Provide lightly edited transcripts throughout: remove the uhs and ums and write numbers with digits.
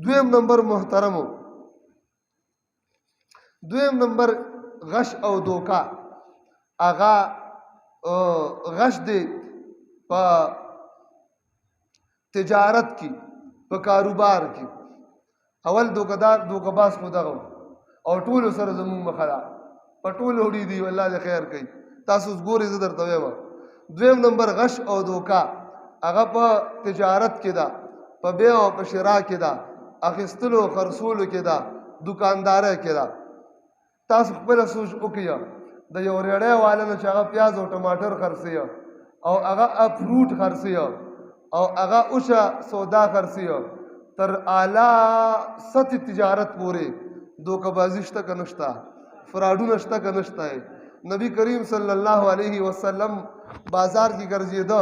دویم نمبر محترمو، دویم نمبر غش او دوکا. هغه غش دی په تجارت کې، په کاروبار کې. اول دوکباز خو دغه او ټولو سره زمونږ مخه ده، په ټولو وړي دي، الله دې خیر کوي. تاسو اوس ګورئ، زه درته وایم. دویم نمبر غش او دوکا هغه په تجارت کې ده، په بیع او په شراء کې ده، اخیستلو او خرڅولو کې ده، دکاندارۍ کې ده. تاسو خپله سوچ وکړئ، د یو ریړۍ والا نه چې هغه پیاز او ټماټر خرڅوي او هغه فروټ خرڅوي او هغه اوشه سودا خرڅوي، تر اعلی سطح تجارت پورې دوکبازي شته که نشته؟ فراډونه شته که نشته؟ نبی کریم صلی الله علیه وسلم بازار کې ګرځېده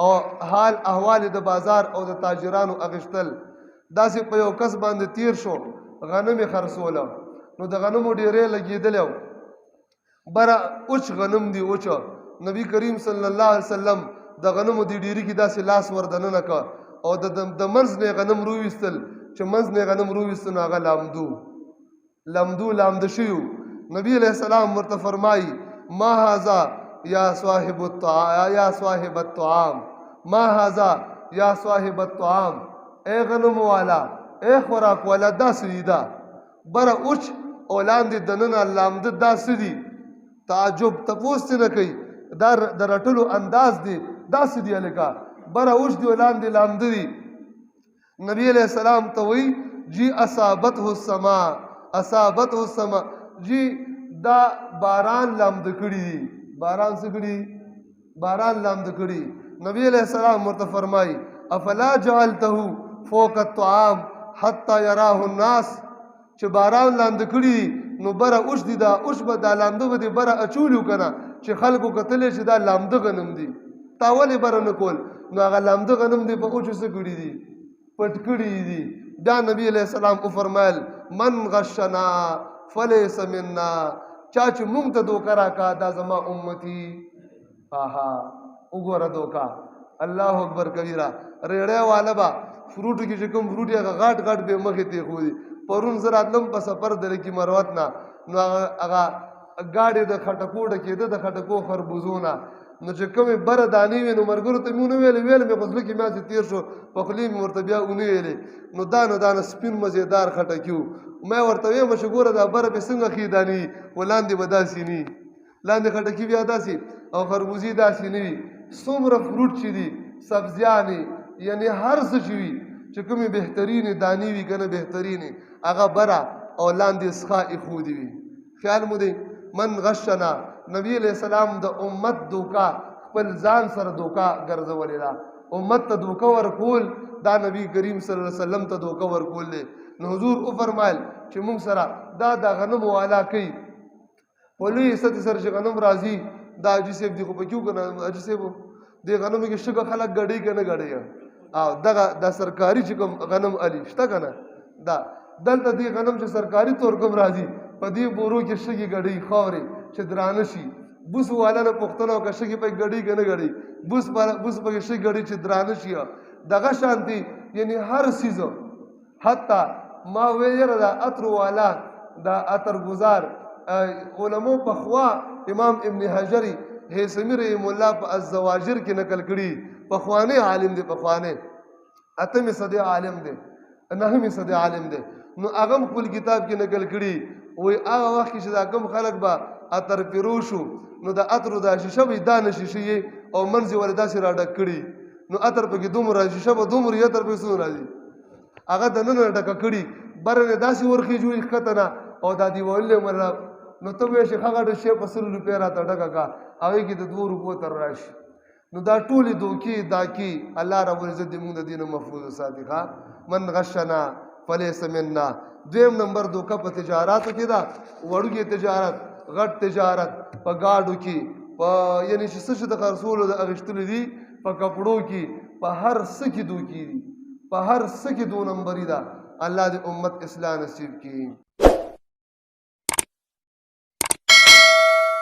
او حال احوال د بازار او د تاجرانو اغشتل. داسې په یو کس باندې تیر شو، غنم یې خرڅوله، نو د غنمو ډیرې لګېدلی و، بره اوچ غنم دی اوچه. نبی کریم صلی الله علیه وسلم د غنمو د ډیري کې داسې لاس ور دننه که او د منځ نه غنم روویستل، چې منځ نه غنم روویستل نو هغه لامده شوي. نبی علیہ السلام ورته فرمایي ما هذا یا صاحب الطعام، ما هذا یا صاحب الطعام، اے غنم والا، اے خوراک والا، دا سدي دا بره اوچ او لاندې دننه لامده، دا سدي؟ تعجب تپوس نه کوي، دا د رټلو انداز دی، دا سدي هلکه بره اوچ دی او لاندې لامده دي. نبی علیہ السلام ته وایي جی اصابته السما، جی دا باران لامده کړي دي. باران څه کړي؟ باران لامده کړي. نبی علیہ السلام ورته فرمایي افلا جعلته فوق الطعام حتی یراه الناس، چې باران لامده کړي دي نو بره اوش دي، دا اوش به دا لامده به دې بره اچولیو که نه، چې خلکو کتلی چې دا لامده غنم دي. تا ولې بره نه کول؟ نو هغه لامده غنم دې په اوچو څه کړي دي؟ پټ کړي دي. بیا نبی علیہ السلام وفرمایل من غشنا فلیس منا، چا چې مونږ ته دوکه راکا دا زما امتی. آها وګوره دوکه، الله اکبر کبیره. ریړی والا به فروټو کې چې کوم فروټ هغه غاټ غاټ به مخې ته ایښودي. پرون زه راتلم په سفر د لکي مروت نه، نو هغه ګاډې د خټکو ډکېده، د خټکو خربوزو نه، نو چې کومې بره دانې وې نو ملګرو ته مې ونه ویلې، مې خو زړه کې مې تیر شو، په خولې مې ورته بیا ونه ویلې. نو دانه سپین مزېدار خټکي وو. ما ورته ویم چې ګوره دا بره به څنګه ښې دانې وي، و لاندې به داسې نه وي، لاندې خټکي بیا داسې او خربوزي داسې نه وي. څومره فروټ چې دي، سبزیانې، یعنې هر څه چې وي چې کومې بهترینې دانې وي که نه بهترینې، هغه بره او لاندې څخه ایښودې وي. خیال مو دی؟ من غشنا، نبی علیہ السلام د امت دوکا خپل ځان سره دوکا ګرځولې ده. امت ته دوکه ورکول دا نبی کریم صلی الله علیه وسلم ته دوکه ورکول دی. نو حضور وفرمایل چې موږ سره دا د غنمو والا کوي، په لوی سطح سره چې غنم راځي، دا حاجي صاحب دی خو په کیو که نه حاجي صاحب دې غنمو کې شګه خلک ګډوي که نه ګډوي؟ او دغه دا سرکاري چې کوم غنم علي شته که نه، دا دلته دې غنم چې سرکاري طور کوم راځي، په دې بورو کې شګې ګډوي، خاورې چې درانه شي. بوس والا نه پوښتنه وکړه شګې پکې ګډوي که نه ګډوي؟ بوس پکې شګې ګډوي چې درانه شي. دغه شانتي یعنې هر څیز، حتی ما ویره دا عطر والا، دا عطر گزار علماء پخوا امام ابن حجری هیثمی رحم الله په الزواجر کې نقل کړي، پخوانی عالم دی، پخوانی 8مې صدی عالم دی، 9مې صدی عالم دی. نو هغه خپل کتاب کې نقل کړي، وایي هغه وخت کې چې دا کوم خلک به عطر پیروشو، نو د عطرو دا شیشه به دا نه شیشې او منځ یې ولې داسې راډک کړي، نو عطر پکې دومره شیشه به دومره عطر پکې څونه راځي، هغه دننه ډکه کړي، بره نه داسې ورخې جوړې ښکته نه او دا دیوالونه مله. نو ته وایې چې هغه ډ شی په 100 روپۍ راته ډکه کا، هغې کې د 2 روپو تر راشي. نو دا ټولې دوکې داکې الله رب العزت دې موږ د دې نه محفوظ وساتي. من غشنا فلیس منا. دویم نمبر دوکه په تجاراتو کې ده، وړوکې تجارت، غټ تجارت، په ګاډو کې، په یعنې چې څه چې د خرڅولو د اخیستلو دي، په کپړو کې، په هر څه کې دوکې دي، په هر څه کې 2 نمبري ده. الله دې امت اصلاح نصیب کړي.